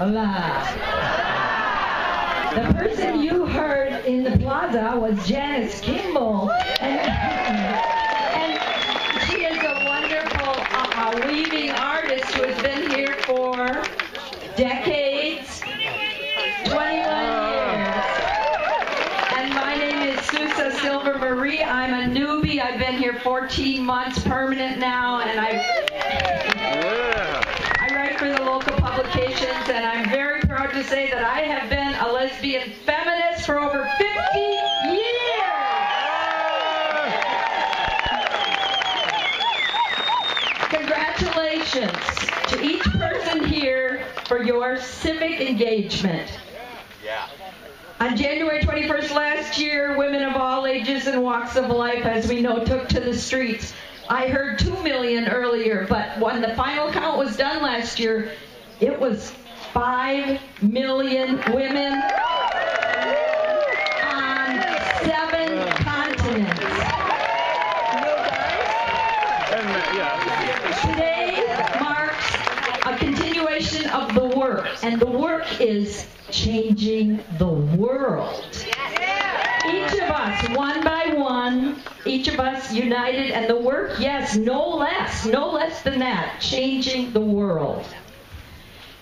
Hola. The person you heard in the plaza was Janice Kimball, and she is a wonderful weaving artist who has been here for decades, 21 years. And my name is Susa Silvermarie. I'm a newbie. I've been here 14 months, permanent now, and I write for the local publications, and I'm very proud to say that I have been a lesbian feminist for over 50 years. Congratulations to each person here for your civic engagement. On January 21st last year, women of all ages and walks of life, as we know, took to the streets. I heard 2 million earlier, but when the final count was done last year, it was 5 million women on 7 continents. Today marks a continuation of the work, and the work is changing the world. Each of us, one by one, each of us united, and the work, yes, no less than that, changing the world.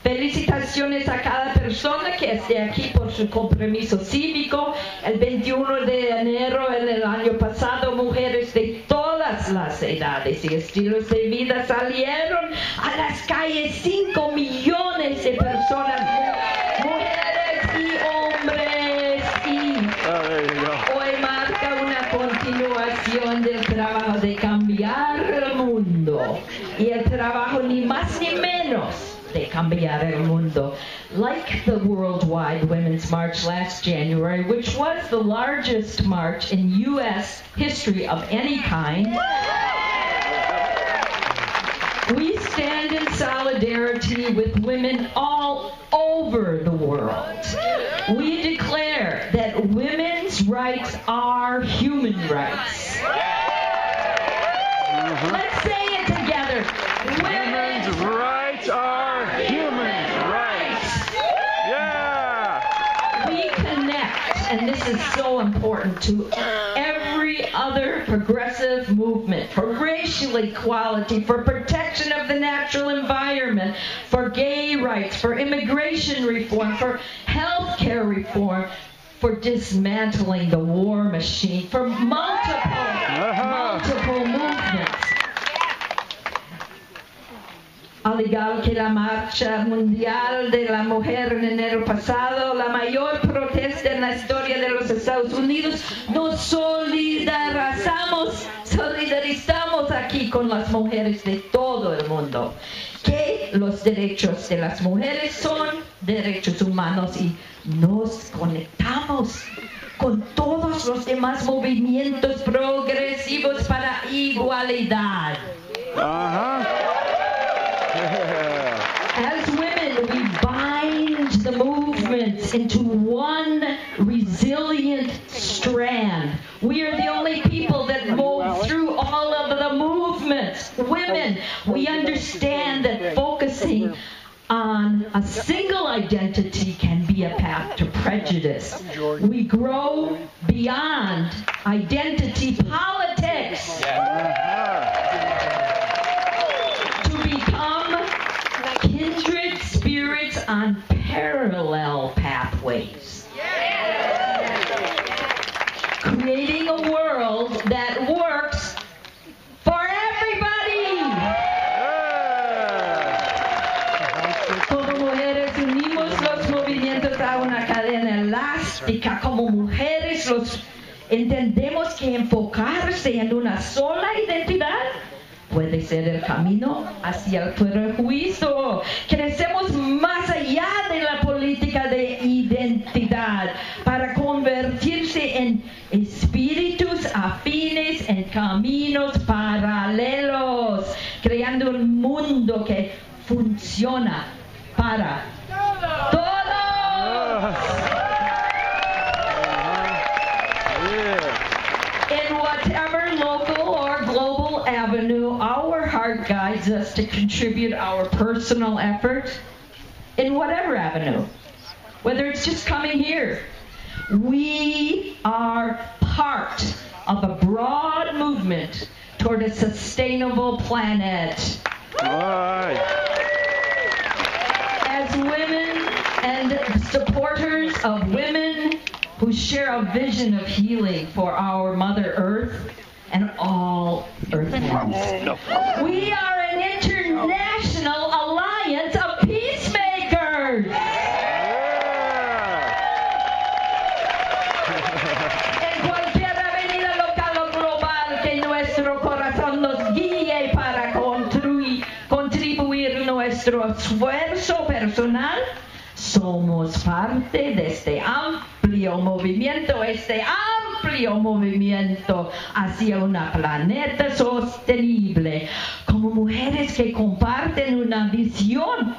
Felicitaciones a cada persona que esté aquí por su compromiso cívico. El 21 de enero en el año pasado, mujeres de todas las edades y estilos de vida salieron a las calles. 5 millones de personas, mujeres y hombres, y hoy marca una continuación del trabajo de cambiar el mundo, y el trabajo ni más ni menos de cambiar el mundo. Like the worldwide Women's March last January, which was the largest march in U.S. history of any kind, we stand in solidarity with women all over the world. We declare that women's rights are human rights. Let's say it together. Women's rights are human rights. Yeah. We connect, and this is so important, to every other progressive movement for racial equality, for protection of the natural environment, for gay rights, for immigration reform, for health care reform, for dismantling the war machine, for multiple movements. Al igual que la Marcha Mundial de la Mujer en enero pasado, la mayor protesta en la historia de los Estados Unidos, nos solidarizamos aquí con las mujeres de todo el mundo, que los derechos de las mujeres son derechos humanos, y nos conectamos con todos los demás movimientos progresivos para igualdad. As women, we bind the movements into one resilient strand. We are the only people that move through all of the movements. Women, we understand that focusing on a single identity can be a path to prejudice. We grow beyond identity politics to become kindred spirits on parallel pathways. Creating a world that works for everybody. Como mujeres unimos los movimientos a una cadena elástica. Como mujeres entendemos que enfocarse en una sola identidad puede ser el camino hacia el prejuicio. Crecemos más allá de la política de identidad para convertirse en espíritus afines en caminos paralelos, creando un mundo que funciona para todos. In whatever local or global avenue our heart guides us to contribute our personal effort, in whatever avenue, whether it's just coming here. We are part of a broad movement toward a sustainable planet. As women and supporters of women who share a vision of healing for our Mother Earth and all Earthlings, we are an international alliance of peacemakers. En cualquier avenida local o global que nuestro corazón nos guíe para contribuir nuestro esfuerzo personal, somos parte de este amplio movimiento hacia un planeta sostenible, como mujeres que comparten una visión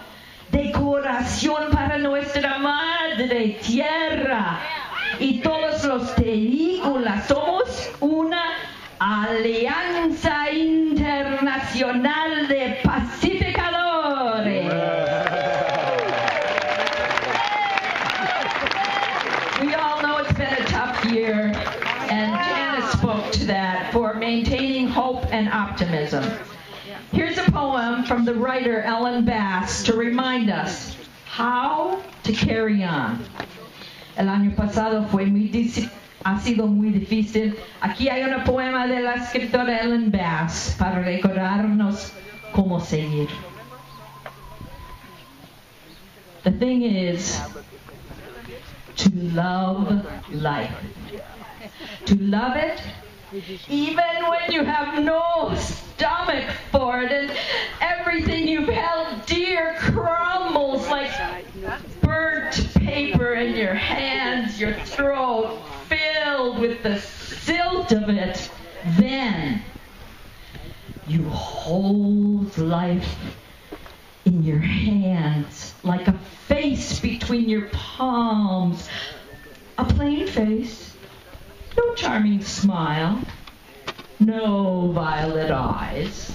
de curación para nuestra Madre Tierra. Y todos los terrícolas somos una alianza internacional de pacificadores. We all know it's been a tough year, and Janice spoke to that, for maintaining hope and optimism. Here's a poem from the writer Ellen Bass to remind us how to carry on. El año pasado ha sido muy difícil. Aquí hay un poema de la escritora Ellen Bass para recordarnos cómo seguir. The thing is to love life. To love it even when you have no stomach for it and everything you've held dear crumbles like burnt paper in your hands, your throat filled with the silt of it. Then you hold life in your hands like a face between your palms, a plain face. No charming smile, no violet eyes.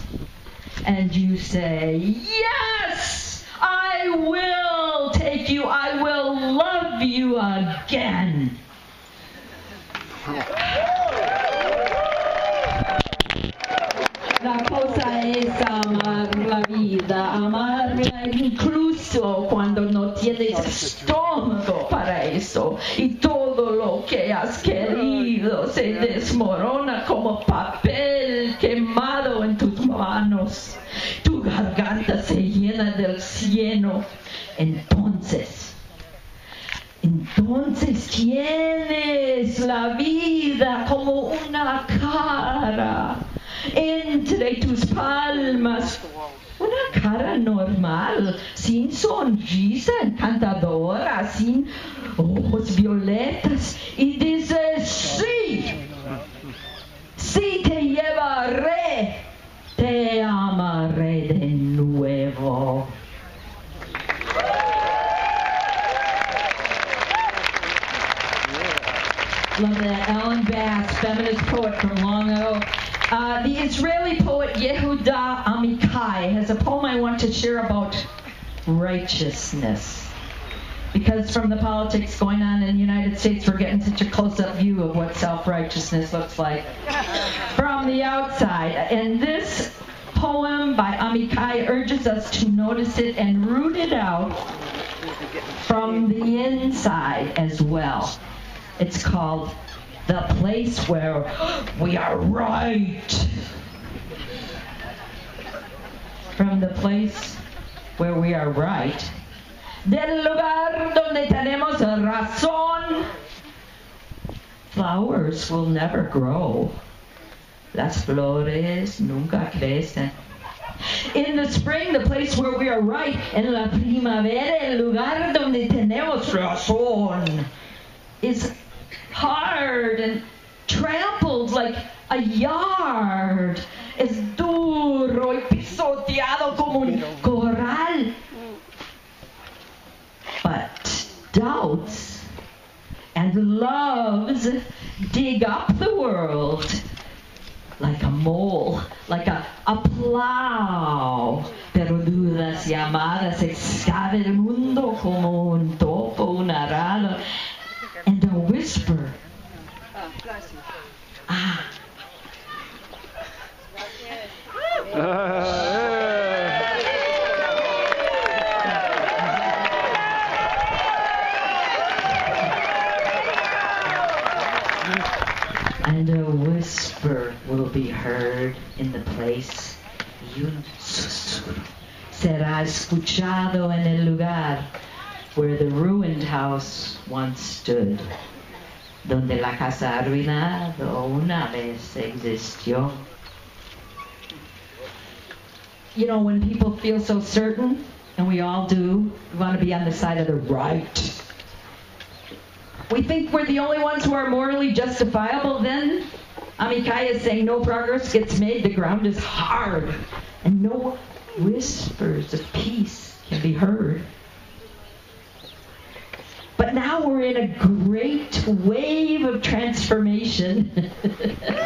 And you say, yes, I will take you, I will love you again. La cosa es amar la vida, amarla incluso cuando no tienes estómago para eso. Y todo lo que has querido se desmorona como papel quemado en tus manos. Tu garganta se llena del cieno. Entonces tienes la vida como una cara entre tus palmas, una cara normal, sin sonrisa encantadora, sin ojos violetas, y dices, sí, sí te llevaré, te amaré de nuevo. Love that. Ellen Bass, feminist poet from long ago. The Israeli poet Yehuda Amichai has a poem I want to share about righteousness. Because from the politics going on in the United States, we're getting such a close-up view of what self-righteousness looks like from the outside. And this poem by Amichai urges us to notice it and root it out from the inside as well. It's called The Place Where We Are Right. From the place where we are right. Del lugar donde tenemos razón. Flowers will never grow. Las flores nunca crecen. In the spring, the place where we are right. En la primavera, el lugar donde tenemos razón is hard and trampled like a yard. Es duro y pisoteado como un corral. But doubts and loves dig up the world like a mole, like a plow. Pero dudas las llamadas excava el mundo como un topo, un arado, and a whisper. Ah. And a whisper will be heard in the place, y un susurro será escuchado en el lugar where the ruined house once stood, donde la casa arruinada una vez existió. You know, when people feel so certain, and we all do, we want to be on the side of the right. We think we're the only ones who are morally justifiable. Then Amikai is saying no progress gets made. The ground is hard, and no whispers of peace can be heard. But now we're in a great wave of transformation. A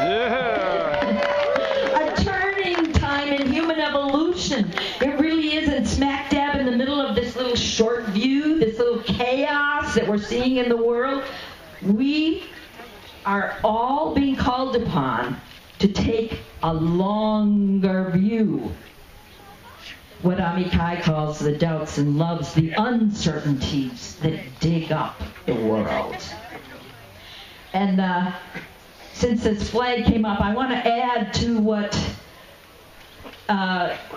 turning time in human evolution. It really isn't smack dab in the middle of this little short view, this little chaos that we're seeing in the world. We are all being called upon to take a longer view. What Amikai calls the doubts and loves, the uncertainties that dig up the world. And since this flag came up, I want to add to what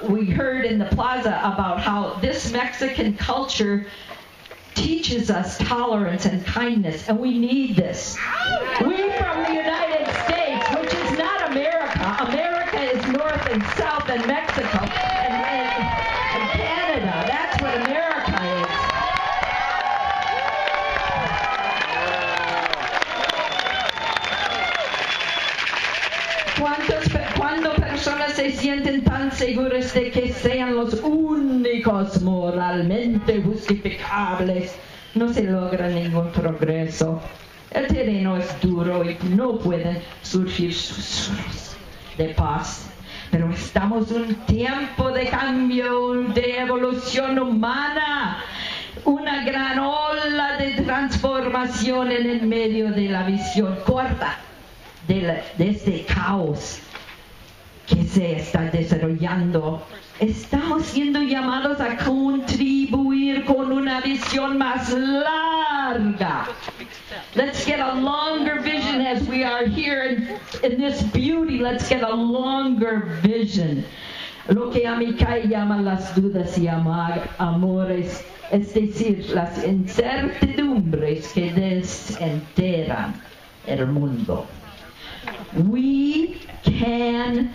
we heard in the plaza about how this Mexican culture teaches us tolerance and kindness, and we need this. We from the United States, which is not America. America is North and South and Mexico and Canada. That's what America is. Cuando personas se sienten tan seguras de que sean los únicos moralmente justificables, no se logra ningún progreso. El terreno es duro y no pueden surgir susurros de paz. Pero estamos en un tiempo de cambio, de evolución humana, una gran ola de transformación en el medio de la visión corta de este caos que se está desarrollando. Estamos siendo llamados a contribuir con una visión más larga. Let's get a longer vision as we are here in this beauty. Let's get a longer vision. Lo que Amikai llama las dudas y amores, es decir, las incertidumbres que desenterran el mundo. We can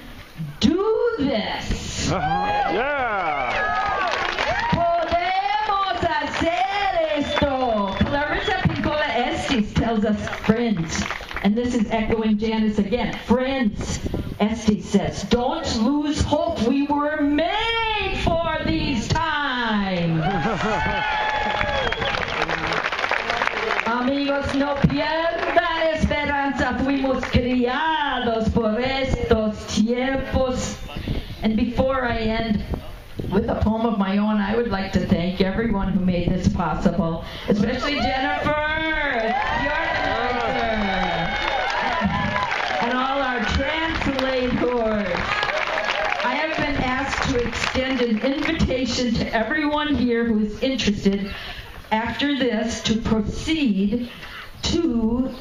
do this. Yeah. Podemos hacer esto. Clarissa Pincola Estes tells us, friends, and this is echoing Janice again, friends, Estes says, don't lose hope. We were made for these times. Amigos, no pierdan esperanza. Fuimos criados por estos tiempos. And before I end with a poem of my own, I would like to thank everyone who made this possible, especially Jennifer, the organizer, and all our translators. I have been asked to extend an invitation to everyone here who is interested after this to proceed to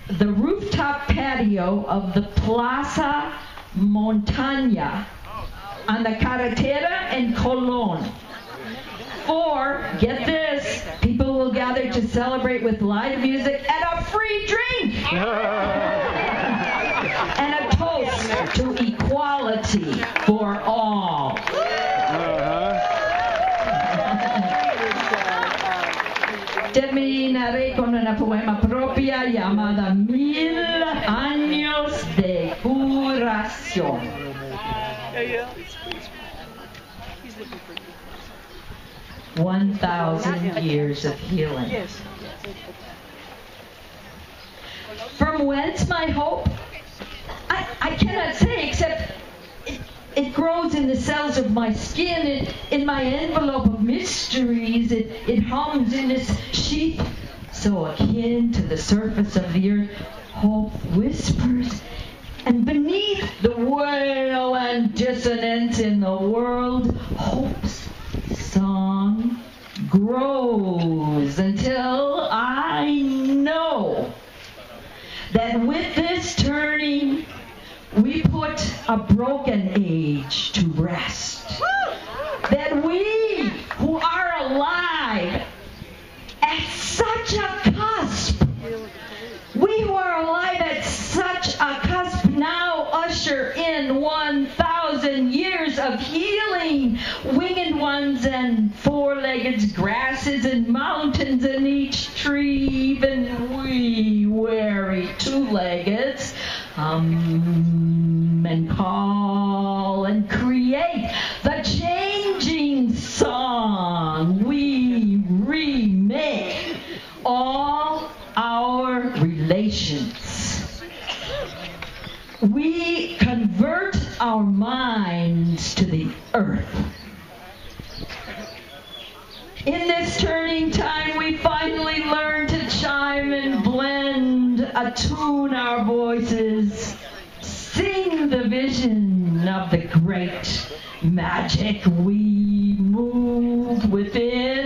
the rooftop patio of the Plaza Montaña on the Carretera in Colón. For, get this, people will gather to celebrate with live music and a free drink! And a toast to equality for all. Terminaré con una poema propia llamada 1000 años de curación. 1,000 years of healing. From whence my hope? I cannot say except it grows in the cells of my skin, in my envelope of mysteries. It hums in this sheath so akin to the surface of the earth. Hope whispers, and beneath the wail and dissonance in the world, hope's song grows until I know that with this turning, we put a broken age to rest. That we who are alive at such a cusp, we who are alive at such a cusp now usher in 1,000 years of healing, winged ones and four-legged grasses and mountains in each tree, even we weary two-leggeds, and call and create the changing song. We remake all our relations. We convert our minds to the earth. In this turning time, we finally learn to chime and blend, attune our voices, sing the vision of the great magic we move within.